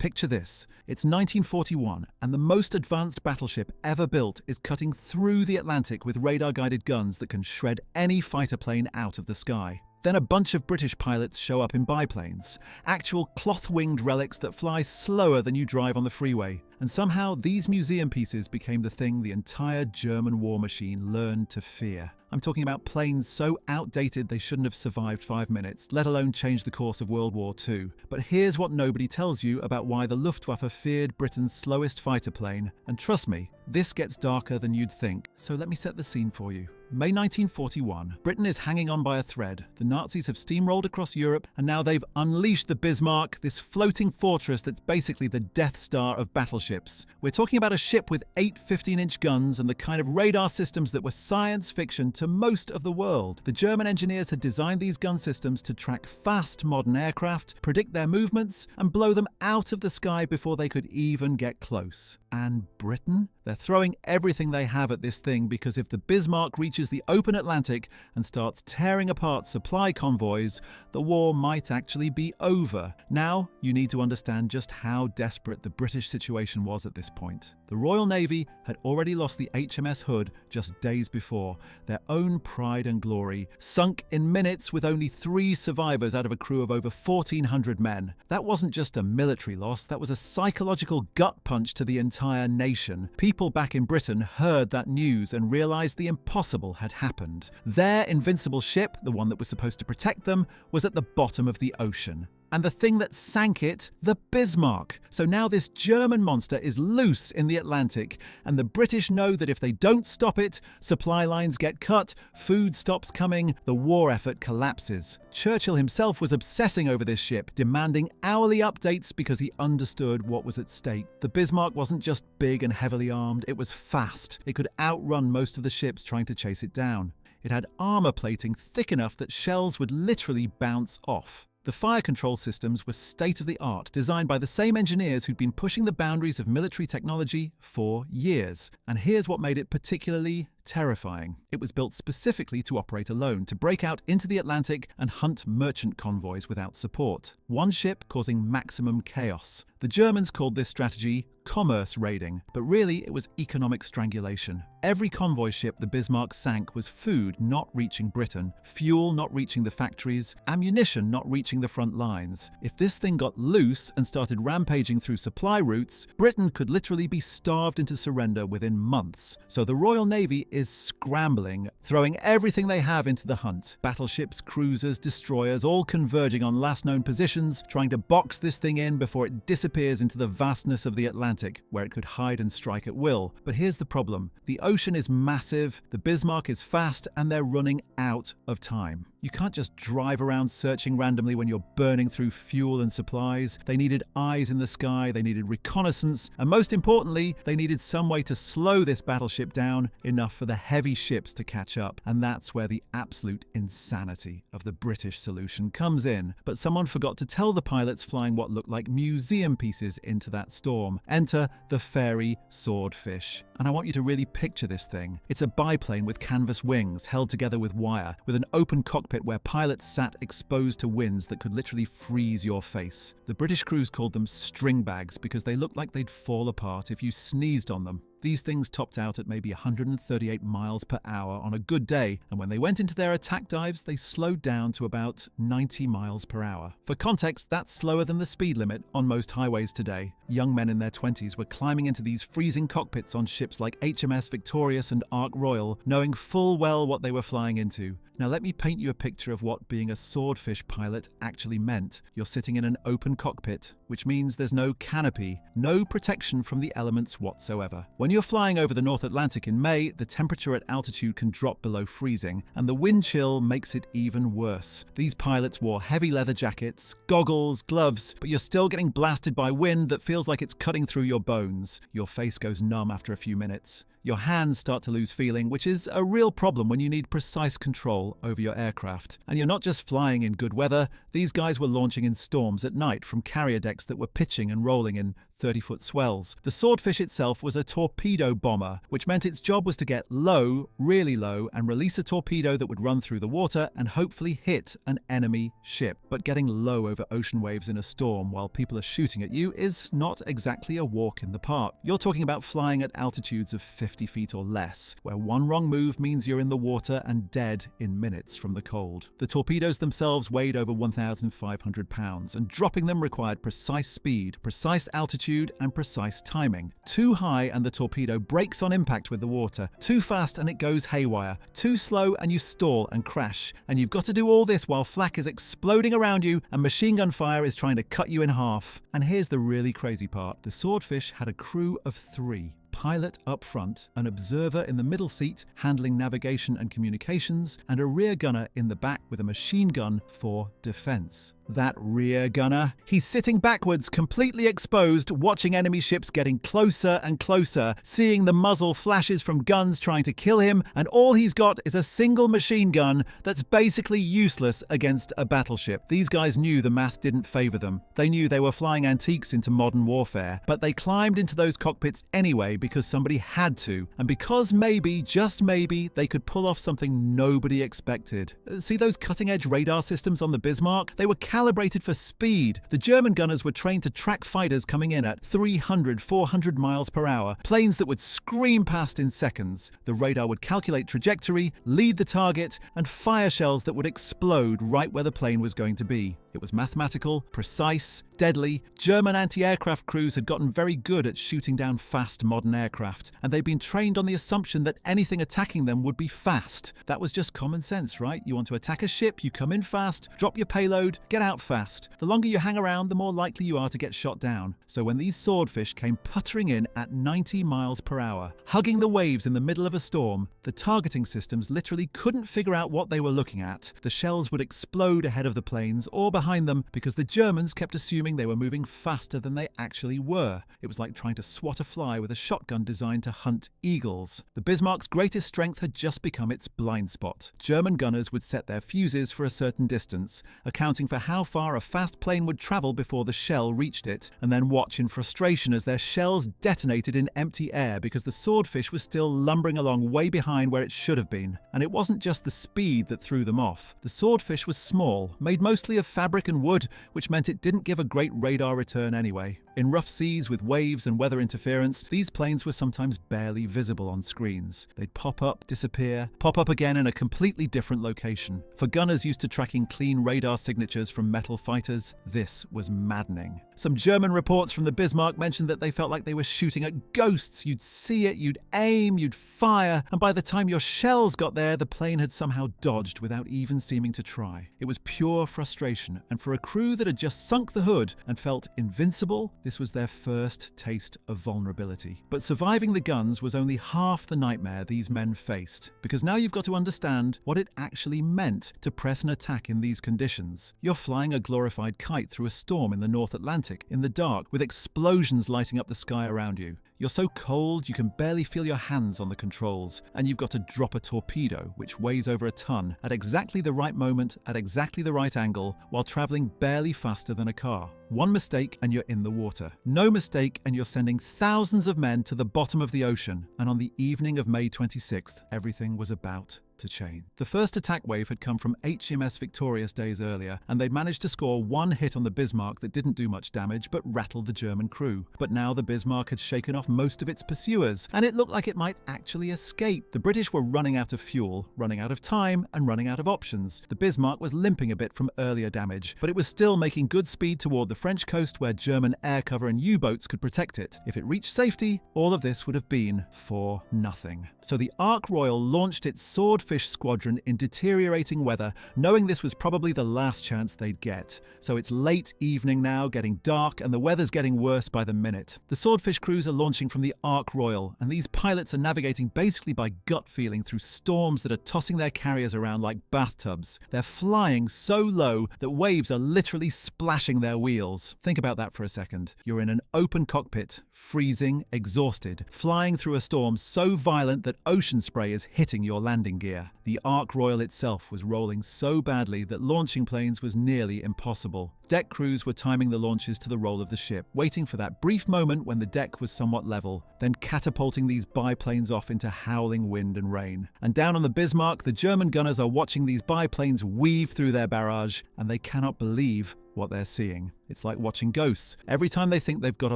Picture this. It's 1941, and the most advanced battleship ever built is cutting through the Atlantic with radar-guided guns that can shred any fighter plane out of the sky. Then a bunch of British pilots show up in biplanes, actual cloth-winged relics that fly slower than you drive on the freeway. And somehow these museum pieces became the thing the entire German war machine learned to fear. I'm talking about planes so outdated they shouldn't have survived 5 minutes, let alone change the course of World War II. But here's what nobody tells you about why the Luftwaffe feared Britain's slowest fighter plane. And trust me, this gets darker than you'd think. So let me set the scene for you. May 1941, Britain is hanging on by a thread. The Nazis have steamrolled across Europe, and now they've unleashed the Bismarck, this floating fortress that's basically the Death Star of battleships. We're talking about a ship with 8 15-inch guns and the kind of radar systems that were science fiction to most of the world. The German engineers had designed these gun systems to track fast modern aircraft, predict their movements, and blow them out of the sky before they could even get close. And Britain? They're throwing everything they have at this thing because if the Bismarck reaches the open Atlantic and starts tearing apart supply convoys, the war might actually be over. Now, you need to understand just how desperate the British situation was at this point. The Royal Navy had already lost the HMS Hood just days before, their own pride and glory, sunk in minutes with only 3 survivors out of a crew of over 1,400 men. That wasn't just a military loss, that was a psychological gut punch to the entire nation. People back in Britain heard that news and realised the impossible had happened. Their invincible ship, the one that was supposed to protect them, was at the bottom of the ocean. And the thing that sank it, the Bismarck. So now this German monster is loose in the Atlantic, and the British know that if they don't stop it, supply lines get cut, food stops coming, the war effort collapses. Churchill himself was obsessing over this ship, demanding hourly updates because he understood what was at stake. The Bismarck wasn't just big and heavily armed, it was fast. It could outrun most of the ships trying to chase it down. It had armour plating thick enough that shells would literally bounce off. The fire control systems were state-of-the-art, designed by the same engineers who'd been pushing the boundaries of military technology for years. And here's what made it particularly terrifying. It was built specifically to operate alone, to break out into the Atlantic and hunt merchant convoys without support. One ship causing maximum chaos. The Germans called this strategy commerce raiding, but really it was economic strangulation. Every convoy ship the Bismarck sank was food not reaching Britain, fuel not reaching the factories, ammunition not reaching the front lines. If this thing got loose and started rampaging through supply routes, Britain could literally be starved into surrender within months. So the Royal Navy is scrambling, throwing everything they have into the hunt. Battleships, cruisers, destroyers, all converging on last known positions, trying to box this thing in before it disappears into the vastness of the Atlantic, where it could hide and strike at will. But here's the problem. The ocean is massive, the Bismarck is fast, and they're running out of time. You can't just drive around searching randomly when you're burning through fuel and supplies. They needed eyes in the sky, they needed reconnaissance, and most importantly, they needed some way to slow this battleship down enough for the heavy ships to catch up. And that's where the absolute insanity of the British solution comes in. But someone forgot to tell the pilots flying what looked like museum pieces into that storm. Enter the fairy swordfish. And I want you to really picture this thing. It's a biplane with canvas wings held together with wire, with an open cockpit where pilots sat exposed to winds that could literally freeze your face. The British crews called them string bags because they looked like they'd fall apart if you sneezed on them. These things topped out at maybe 138 miles per hour on a good day, and when they went into their attack dives, they slowed down to about 90 miles per hour. For context, that's slower than the speed limit on most highways today. Young men in their 20s were climbing into these freezing cockpits on ships like HMS Victorious and Ark Royal, knowing full well what they were flying into. Now let me paint you a picture of what being a swordfish pilot actually meant. You're sitting in an open cockpit, which means there's no canopy, no protection from the elements whatsoever. When you're flying over the North Atlantic in May, the temperature at altitude can drop below freezing, and the wind chill makes it even worse. These pilots wore heavy leather jackets, goggles, gloves, but you're still getting blasted by wind that feels like it's cutting through your bones. Your face goes numb after a few minutes. Your hands start to lose feeling, which is a real problem when you need precise control over your aircraft. And you're not just flying in good weather, these guys were launching in storms at night from carrier decks that were pitching and rolling in 30-foot swells. The Swordfish itself was a torpedo bomber, which meant its job was to get low, really low, and release a torpedo that would run through the water and hopefully hit an enemy ship. But getting low over ocean waves in a storm while people are shooting at you is not exactly a walk in the park. You're talking about flying at altitudes of 50 feet or less, where one wrong move means you're in the water and dead in minutes from the cold. The torpedoes themselves weighed over 1,500 pounds, and dropping them required precise speed, precise altitude, and precise timing. Too high and the torpedo brakes on impact with the water. Too fast and it goes haywire. Too slow and you stall and crash. And you've got to do all this while flak is exploding around you and machine gun fire is trying to cut you in half. And here's the really crazy part. The Swordfish had a crew of 3. Pilot up front, an observer in the middle seat handling navigation and communications, and a rear gunner in the back with a machine gun for defense. That rear gunner, he's sitting backwards, completely exposed, watching enemy ships getting closer and closer, seeing the muzzle flashes from guns trying to kill him, and all he's got is a single machine gun that's basically useless against a battleship. These guys knew the math didn't favor them. They knew they were flying antiques into modern warfare, but they climbed into those cockpits anyway because somebody had to, and because maybe, just maybe, they could pull off something nobody expected. See those cutting-edge radar systems on the Bismarck? They were calibrated for speed. The German gunners were trained to track fighters coming in at 300, 400 miles per hour, planes that would scream past in seconds. The radar would calculate trajectory, lead the target, and fire shells that would explode right where the plane was going to be. It was mathematical, precise, deadly. German anti-aircraft crews had gotten very good at shooting down fast modern aircraft, and they'd been trained on the assumption that anything attacking them would be fast. That was just common sense, right? You want to attack a ship, you come in fast, drop your payload, get out fast. The longer you hang around, the more likely you are to get shot down. So when these Swordfish came puttering in at 90 miles per hour, hugging the waves in the middle of a storm, the targeting systems literally couldn't figure out what they were looking at. The shells would explode ahead of the planes or behind them because the Germans kept assuming they were moving faster than they actually were. It was like trying to swat a fly with a shotgun designed to hunt eagles. The Bismarck's greatest strength had just become its blind spot. German gunners would set their fuses for a certain distance, accounting for how far a fast plane would travel before the shell reached it, and then watch in frustration as their shells detonated in empty air because the Swordfish was still lumbering along way behind where it should have been. And it wasn't just the speed that threw them off. The Swordfish was small, made mostly of fabric and wood, which meant it didn't give a great radar return anyway. In rough seas with waves and weather interference, these planes were sometimes barely visible on screens. They'd pop up, disappear, pop up again in a completely different location. For gunners used to tracking clean radar signatures from metal fighters, this was maddening. Some German reports from the Bismarck mentioned that they felt like they were shooting at ghosts. You'd see it, you'd aim, you'd fire, and by the time your shells got there, the plane had somehow dodged without even seeming to try. It was pure frustration, and for a crew that had just sunk the hood and felt invincible, this was their first taste of vulnerability. But surviving the guns was only half the nightmare these men faced, because now you've got to understand what it actually meant to press an attack in these conditions. You're flying a glorified kite through a storm in the North Atlantic, in the dark, with explosions lighting up the sky around you. You're so cold you can barely feel your hands on the controls, and you've got to drop a torpedo, which weighs over a ton, at exactly the right moment, at exactly the right angle, while traveling barely faster than a car. One mistake and you're in the water. No mistake and you're sending thousands of men to the bottom of the ocean. And on the evening of May 26th, everything was about to change. The first attack wave had come from HMS Victorious days earlier, and they'd managed to score one hit on the Bismarck that didn't do much damage but rattled the German crew. But now the Bismarck had shaken off most of its pursuers, and it looked like it might actually escape. The British were running out of fuel, running out of time, and running out of options. The Bismarck was limping a bit from earlier damage, but it was still making good speed toward the French coast where German air cover and U-boats could protect it. If it reached safety, all of this would have been for nothing. So the Ark Royal launched its sword Swordfish squadron in deteriorating weather, knowing this was probably the last chance they'd get. So it's late evening now, getting dark, and the weather's getting worse by the minute. The Swordfish crews are launching from the Ark Royal, and these pilots are navigating basically by gut feeling through storms that are tossing their carriers around like bathtubs. They're flying so low that waves are literally splashing their wheels. Think about that for a second. You're in an open cockpit, freezing, exhausted, flying through a storm so violent that ocean spray is hitting your landing gear. The Ark Royal itself was rolling so badly that launching planes was nearly impossible. Deck crews were timing the launches to the roll of the ship, waiting for that brief moment when the deck was somewhat level, then catapulting these biplanes off into howling wind and rain. And down on the Bismarck, the German gunners are watching these biplanes weave through their barrage, and they cannot believe what they're seeing. It's like watching ghosts. Every time they think they've got a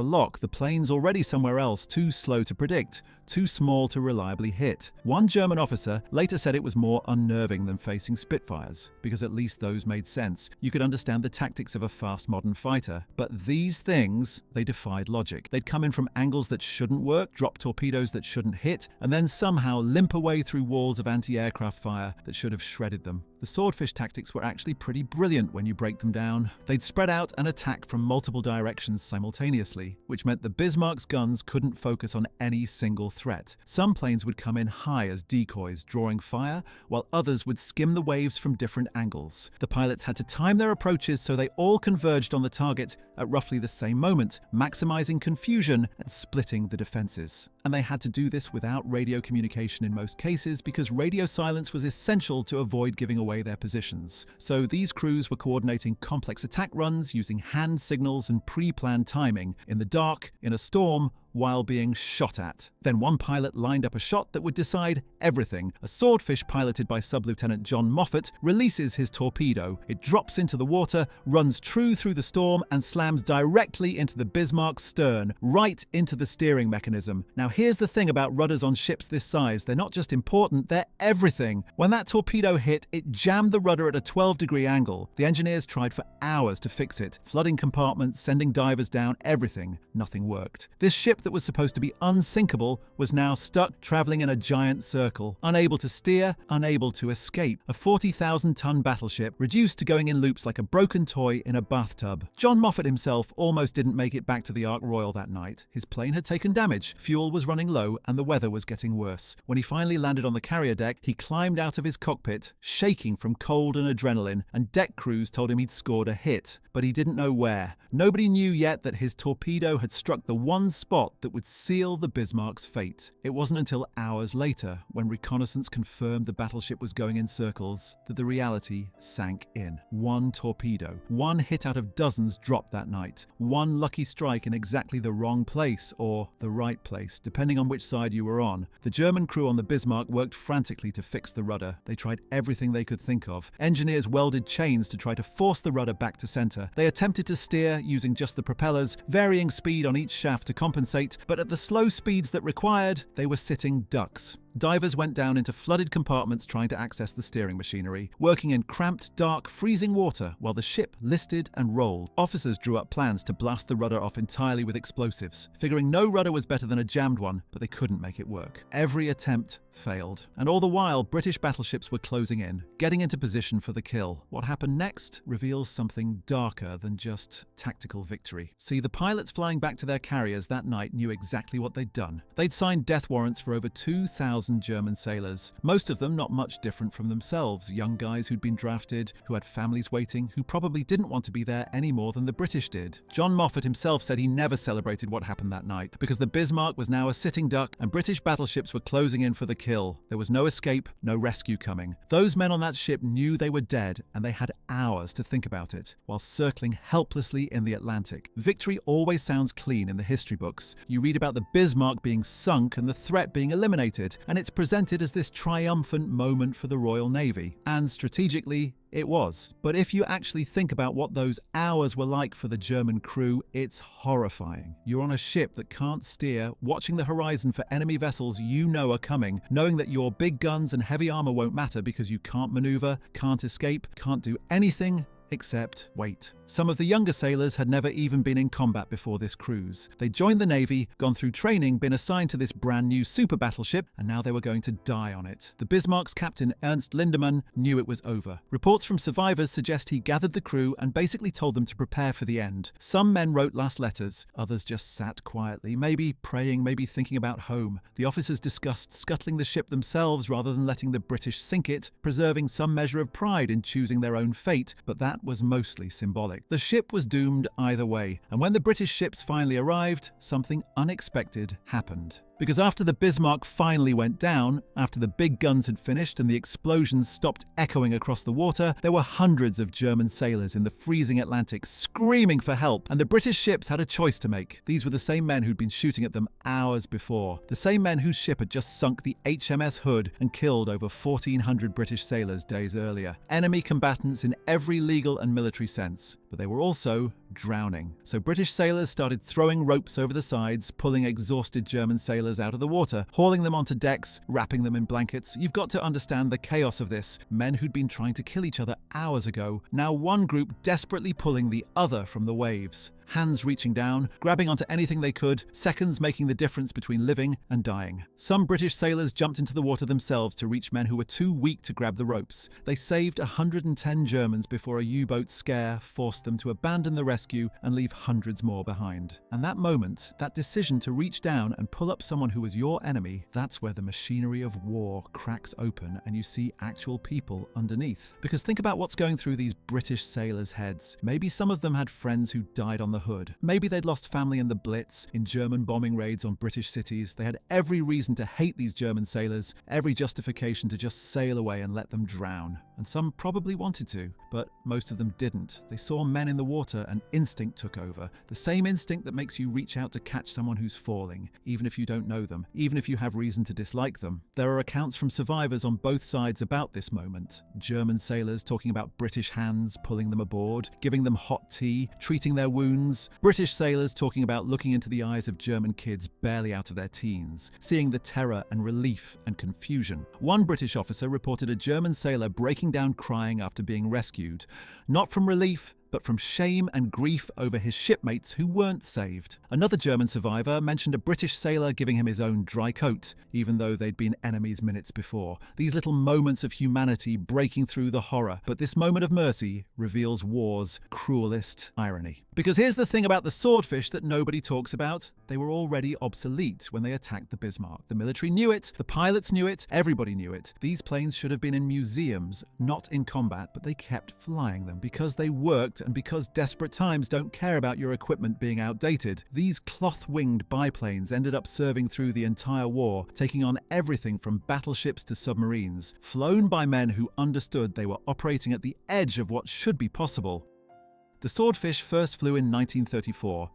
lock, the plane's already somewhere else, too slow to predict, too small to reliably hit. One German officer later said it was more unnerving than facing Spitfires, because at least those made sense. You could understand the tactics of a fast modern fighter. But these things, they defied logic. They'd come in from angles that shouldn't work, drop torpedoes that shouldn't hit, and then somehow limp away through walls of anti-aircraft fire that should have shredded them. The Swordfish tactics were actually pretty brilliant when you break them down. They'd spread out and attack from multiple directions simultaneously, which meant the Bismarck's guns couldn't focus on any single threat. Some planes would come in high as decoys, drawing fire, while others would skim the waves from different angles. The pilots had to time their approaches so they all converged on the target at roughly the same moment, maximizing confusion and splitting the defenses. And they had to do this without radio communication in most cases because radio silence was essential to avoid giving away their positions. So these crews were coordinating complex attack runs using hand signals and pre-planned timing, in the dark, in a storm, while being shot at. Then one pilot lined up a shot that would decide everything. A Swordfish piloted by Sub-Lieutenant John Moffat releases his torpedo. It drops into the water, runs true through the storm, and slams directly into the Bismarck's stern, right into the steering mechanism. Now here's the thing about rudders on ships this size. They're not just important, they're everything. When that torpedo hit, it jammed the rudder at a 12-degree angle. The engineers tried for hours to fix it, flooding compartments, sending divers down, everything. Nothing worked. This ship that was supposed to be unsinkable was now stuck traveling in a giant circle, unable to steer, unable to escape. A 40,000-ton battleship reduced to going in loops like a broken toy in a bathtub. John Moffat himself almost didn't make it back to the Ark Royal that night. His plane had taken damage, fuel was running low, and the weather was getting worse. When he finally landed on the carrier deck, he climbed out of his cockpit, shaking from cold and adrenaline, and deck crews told him he'd scored a hit. But he didn't know where. Nobody knew yet that his torpedo had struck the one spot that would seal the Bismarck's fate. It wasn't until hours later, when reconnaissance confirmed the battleship was going in circles, that the reality sank in. One torpedo, one hit out of dozens dropped that night. One lucky strike in exactly the wrong place, or the right place, depending on which side you were on. The German crew on the Bismarck worked frantically to fix the rudder. They tried everything they could think of. Engineers welded chains to try to force the rudder back to center. They attempted to steer using just the propellers, varying speed on each shaft to compensate, but at the slow speeds that required, they were sitting ducks. Divers went down into flooded compartments trying to access the steering machinery, working in cramped, dark, freezing water while the ship listed and rolled. Officers drew up plans to blast the rudder off entirely with explosives, figuring no rudder was better than a jammed one, but they couldn't make it work. Every attempt failed. And all the while, British battleships were closing in, getting into position for the kill. What happened next reveals something darker than just tactical victory. See, the pilots flying back to their carriers that night knew exactly what they'd done. They'd signed death warrants for over 2,000 German sailors, most of them not much different from themselves, young guys who'd been drafted, who had families waiting, who probably didn't want to be there any more than the British did. John Moffat himself said he never celebrated what happened that night, because the Bismarck was now a sitting duck and British battleships were closing in for the kill. There was no escape, no rescue coming. Those men on that ship knew they were dead, and they had hours to think about it, while circling helplessly in the Atlantic. Victory always sounds clean in the history books. You read about the Bismarck being sunk and the threat being eliminated, and it's presented as this triumphant moment for the Royal Navy. And strategically, it was. But if you actually think about what those hours were like for the German crew, it's horrifying. You're on a ship that can't steer, watching the horizon for enemy vessels you know are coming, knowing that your big guns and heavy armor won't matter because you can't maneuver, can't escape, can't do anything Except, wait. Some of the younger sailors had never even been in combat before this cruise. They'd joined the Navy, gone through training, been assigned to this brand new super battleship, and now they were going to die on it. The Bismarck's captain, Ernst Lindemann, knew it was over. Reports from survivors suggest he gathered the crew and basically told them to prepare for the end. Some men wrote last letters, others just sat quietly, maybe praying, maybe thinking about home. The officers discussed scuttling the ship themselves rather than letting the British sink it, preserving some measure of pride in choosing their own fate, but that was mostly symbolic. The ship was doomed either way, and when the British ships finally arrived, something unexpected happened. Because after the Bismarck finally went down, after the big guns had finished and the explosions stopped echoing across the water, there were hundreds of German sailors in the freezing Atlantic screaming for help, and the British ships had a choice to make. These were the same men who'd been shooting at them hours before, the same men whose ship had just sunk the HMS Hood and killed over 1,400 British sailors days earlier. Enemy combatants in every legal and military sense, but they were also drowning. So British sailors started throwing ropes over the sides, pulling exhausted German sailors out of the water, hauling them onto decks, wrapping them in blankets. You've got to understand the chaos of this. Men who'd been trying to kill each other hours ago, now one group desperately pulling the other from the waves. Hands reaching down, grabbing onto anything they could, seconds making the difference between living and dying. Some British sailors jumped into the water themselves to reach men who were too weak to grab the ropes. They saved 110 Germans before a U-boat scare forced them to abandon the rescue and leave hundreds more behind. And that moment, that decision to reach down and pull up someone who was your enemy, that's where the machinery of war cracks open and you see actual people underneath. Because think about what's going through these British sailors' heads. Maybe some of them had friends who died on the Hood. Maybe they'd lost family in the Blitz, in German bombing raids on British cities. They had every reason to hate these German sailors, every justification to just sail away and let them drown. And some probably wanted to, but most of them didn't. They saw men in the water and instinct took over. The same instinct that makes you reach out to catch someone who's falling, even if you don't know them, even if you have reason to dislike them. There are accounts from survivors on both sides about this moment. German sailors talking about British hands pulling them aboard, giving them hot tea, treating their wounds. British sailors talking about looking into the eyes of German kids barely out of their teens, seeing the terror and relief and confusion. One British officer reported a German sailor breaking down crying after being rescued, not from relief, but from shame and grief over his shipmates who weren't saved. Another German survivor mentioned a British sailor giving him his own dry coat, even though they'd been enemies minutes before. These little moments of humanity breaking through the horror, but this moment of mercy reveals war's cruelest irony. Because here's the thing about the Swordfish that nobody talks about. They were already obsolete when they attacked the Bismarck. The military knew it, the pilots knew it, everybody knew it. These planes should have been in museums, not in combat, but they kept flying them because they worked and because desperate times don't care about your equipment being outdated. These cloth-winged biplanes ended up serving through the entire war, taking on everything from battleships to submarines, flown by men who understood they were operating at the edge of what should be possible. The Swordfish first flew in 1934,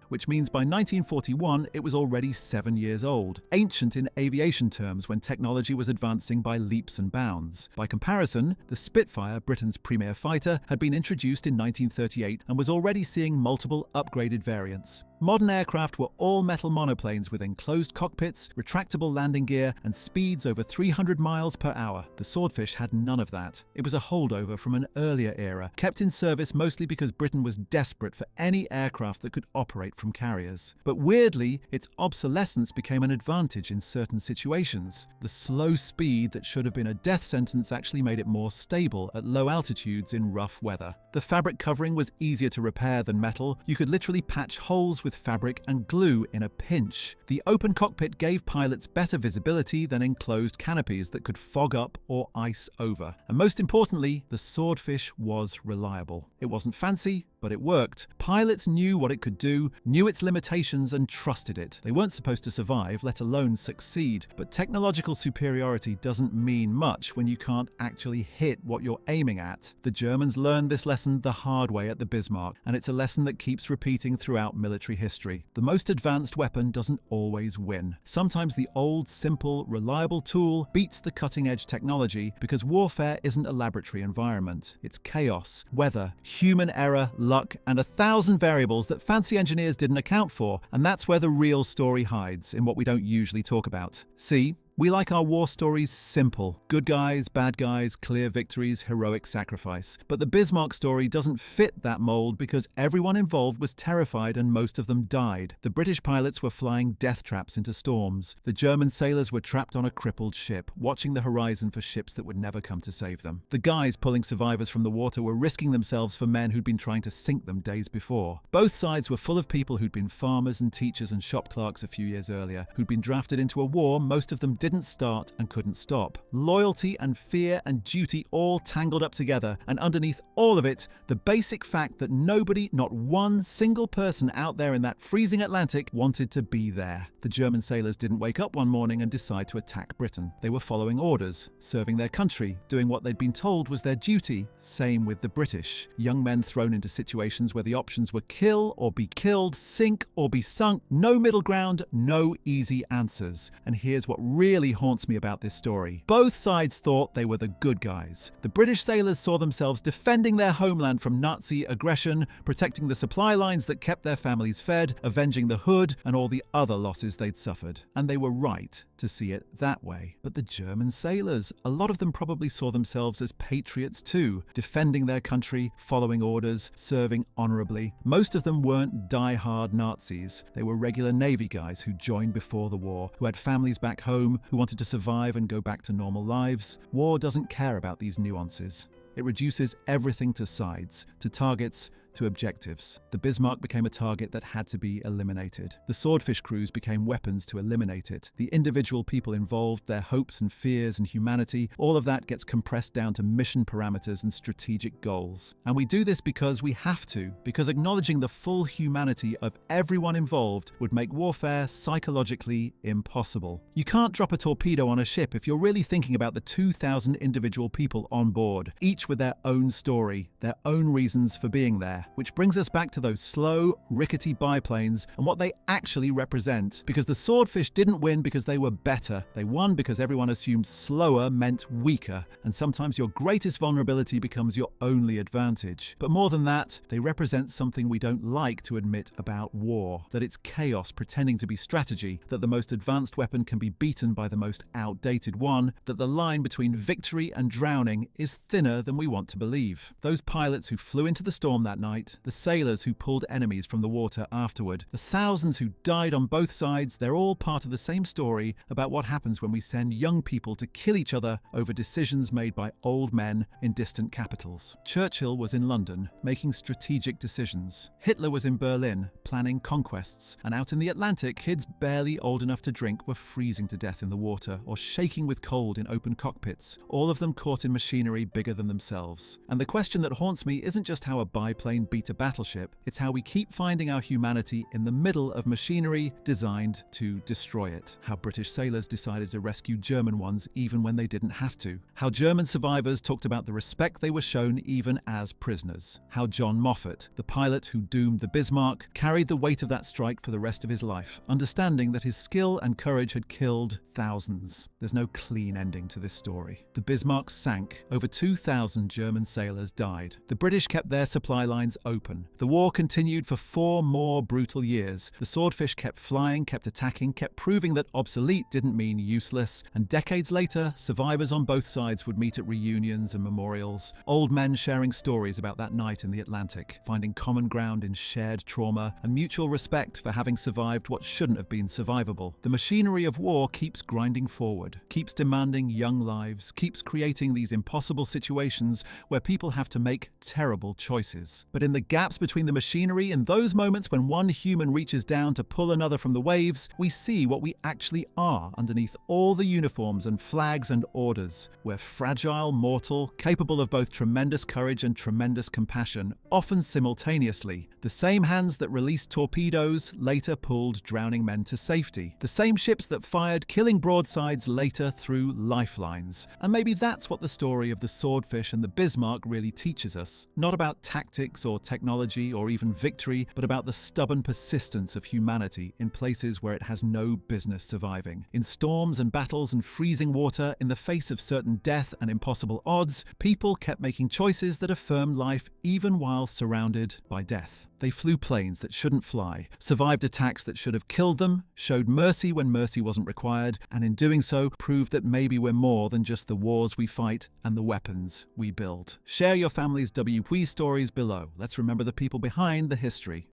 which means by 1941 it was already 7 years old, ancient in aviation terms when technology was advancing by leaps and bounds. By comparison, the Spitfire, Britain's premier fighter, had been introduced in 1938 and was already seeing multiple upgraded variants. Modern aircraft were all-metal monoplanes with enclosed cockpits, retractable landing gear, and speeds over 300 miles per hour. The Swordfish had none of that. It was a holdover from an earlier era, kept in service mostly because Britain was desperate for any aircraft that could operate from carriers. But weirdly, its obsolescence became an advantage in certain situations. The slow speed that should have been a death sentence actually made it more stable at low altitudes in rough weather. The fabric covering was easier to repair than metal. You could literally patch holes with fabric and glue in a pinch. The open cockpit gave pilots better visibility than enclosed canopies that could fog up or ice over. And most importantly, the Swordfish was reliable. It wasn't fancy, but it worked. Pilots knew what it could do, knew its limitations, and trusted it. They weren't supposed to survive, let alone succeed. But technological superiority doesn't mean much when you can't actually hit what you're aiming at. The Germans learned this lesson the hard way at the Bismarck, and it's a lesson that keeps repeating throughout military history. The most advanced weapon doesn't always win. Sometimes the old, simple, reliable tool beats the cutting-edge technology because warfare isn't a laboratory environment. It's chaos, weather, human error, luck, and 1,000 variables that fancy engineers didn't account for, and that's where the real story hides, in what we don't usually talk about. See, We like our war stories simple. Good guys, bad guys, clear victories, heroic sacrifice. But the Bismarck story doesn't fit that mold because everyone involved was terrified and most of them died. The British pilots were flying death traps into storms. The German sailors were trapped on a crippled ship, watching the horizon for ships that would never come to save them. The guys pulling survivors from the water were risking themselves for men who'd been trying to sink them days before. Both sides were full of people who'd been farmers and teachers and shop clerks a few years earlier, who'd been drafted into a war most of them didn't start and couldn't stop. Loyalty and fear and duty all tangled up together, and underneath all of it, the basic fact that nobody, not one single person out there in that freezing Atlantic, wanted to be there. The German sailors didn't wake up one morning and decide to attack Britain. They were following orders, serving their country, doing what they'd been told was their duty. Same with the British. Young men thrown into situations where the options were kill or be killed, sink or be sunk, no middle ground, no easy answers. And here's what really haunts me about this story. Both sides thought they were the good guys. The British sailors saw themselves defending their homeland from Nazi aggression, protecting the supply lines that kept their families fed, avenging the Hood and all the other losses they'd suffered. And they were right to see it that way. But the German sailors, a lot of them probably saw themselves as patriots too, defending their country, following orders, serving honorably. Most of them weren't die-hard Nazis. They were regular Navy guys who joined before the war, who had families back home, who wanted to survive and go back to normal lives. War doesn't care about these nuances. It reduces everything to sides, to targets, to objectives. The Bismarck became a target that had to be eliminated. The Swordfish crews became weapons to eliminate it. The individual people involved, their hopes and fears and humanity, all of that gets compressed down to mission parameters and strategic goals. And we do this because we have to, because acknowledging the full humanity of everyone involved would make warfare psychologically impossible. You can't drop a torpedo on a ship if you're really thinking about the 2,000 individual people on board, each with their own story, their own reasons for being there. Which brings us back to those slow, rickety biplanes and what they actually represent. Because the Swordfish didn't win because they were better. They won because everyone assumed slower meant weaker. And sometimes your greatest vulnerability becomes your only advantage. But more than that, they represent something we don't like to admit about war. That it's chaos pretending to be strategy. That the most advanced weapon can be beaten by the most outdated one. That the line between victory and drowning is thinner than we want to believe. Those pilots who flew into the storm that night, the sailors who pulled enemies from the water afterward, the thousands who died on both sides, they're all part of the same story about what happens when we send young people to kill each other over decisions made by old men in distant capitals. Churchill was in London, making strategic decisions. Hitler was in Berlin, planning conquests. And out in the Atlantic, kids barely old enough to drink were freezing to death in the water or shaking with cold in open cockpits, all of them caught in machinery bigger than themselves. And the question that haunts me isn't just how a biplane beat a battleship, it's how we keep finding our humanity in the middle of machinery designed to destroy it. How British sailors decided to rescue German ones even when they didn't have to. How German survivors talked about the respect they were shown even as prisoners. How John Moffat, the pilot who doomed the Bismarck, carried the weight of that strike for the rest of his life, understanding that his skill and courage had killed thousands. There's no clean ending to this story. The Bismarck sank. Over 2,000 German sailors died. The British kept their supply lines open. The war continued for 4 more brutal years. The Swordfish kept flying, kept attacking, kept proving that obsolete didn't mean useless. And decades later, survivors on both sides would meet at reunions and memorials. Old men sharing stories about that night in the Atlantic, finding common ground in shared trauma and mutual respect for having survived what shouldn't have been survivable. The machinery of war keeps grinding forward, keeps demanding young lives, keeps creating these impossible situations where people have to make terrible choices. But in the gaps between the machinery, in those moments when one human reaches down to pull another from the waves, we see what we actually are underneath all the uniforms and flags and orders. We're fragile, mortal, capable of both tremendous courage and tremendous compassion, often simultaneously. The same hands that released torpedoes later pulled drowning men to safety. The same ships that fired killing broadsides later threw lifelines. And maybe that's what the story of the Swordfish and the Bismarck really teaches us. Not about tactics or technology or even victory, but about the stubborn persistence of humanity in places where it has no business surviving. In storms and battles and freezing water, in the face of certain death and impossible odds, people kept making choices that affirmed life even while surrounded by death. They flew planes that shouldn't fly, survived attacks that should have killed them, showed mercy when mercy wasn't required, and in doing so, proved that maybe we're more than just the wars we fight and the weapons we build. Share your family's WP stories below. Let's remember the people behind the history.